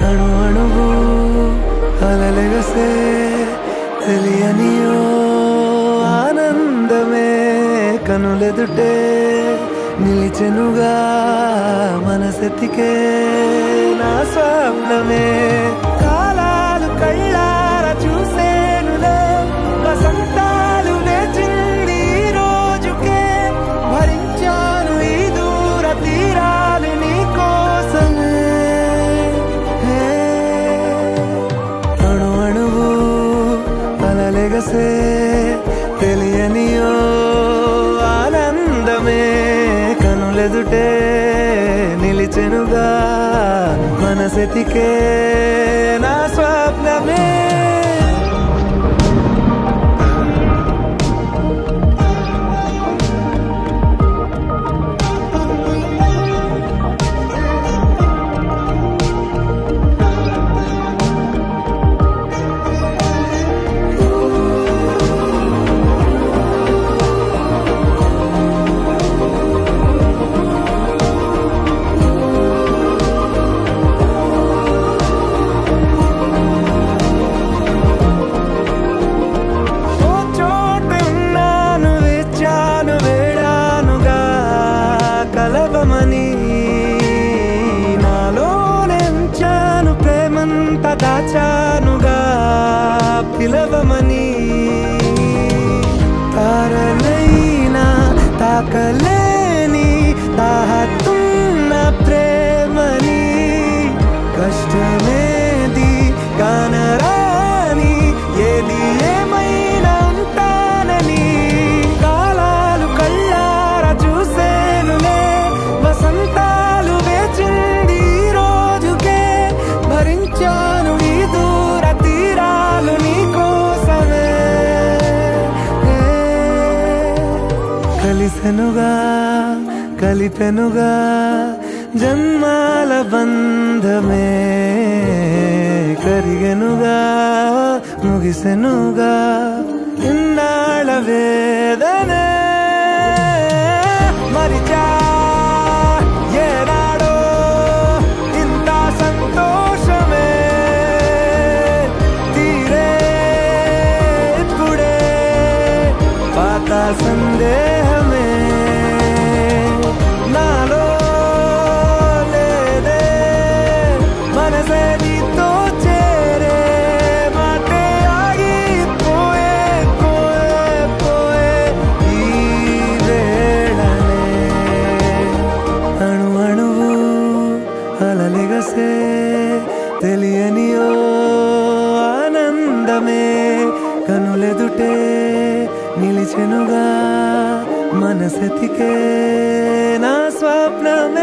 అణు అణువు అలలెగసే తెలియనియో ఆనందమే కనులెదుటే నిలిచెనుగా మనసెతికే నా స్వప్నమే కాలాలు కళ్ళార చూసేనులే వసంతాలు వేచింది ఈ రోజుకే భరించాను ఈ దూర తీరాలు నీ కోసమే అణు అణువు అలలెగసే తెలియనియో ఆనందమే కనులెదుటే నిలిచెనుగా మనసెతికే నా స్వప్నమే కలవమని నాలోనెంచాను ప్రేమంత దాచానుగా పిలవమని తారలైనా తాకలేని తాహతున్న ప్రేమని కష్టమేది కానరాని ఏది ఏమైనా ఉంటానని కాలాలు కళ్ళార చూసేనులే వసంతాలు వేచింది ఈ రోజుకే భరించాను ఈ దూర తీరాలు నీ కోసమే కలిసెనుగా కలిపెనుగా జన్మాల బంధమే కరిగెనుగా ముగిసెనుగా ఇన్నాళ్ళ వేదనే మరిచా ఏనాడో ఇంత సంతోషమే తీరే ఇప్పుడే పాత సందేహమే నాలో లేదే మనసే నీతో చేరే మాటే ఆగిపోయే పోయే పోయే ఈ వేళనే అణు అణువు అలలెగసే తెలియనియో ఆనందమే కనులెదుటే నిలిచెనుగా మనసెతికే నా స్వప్నమే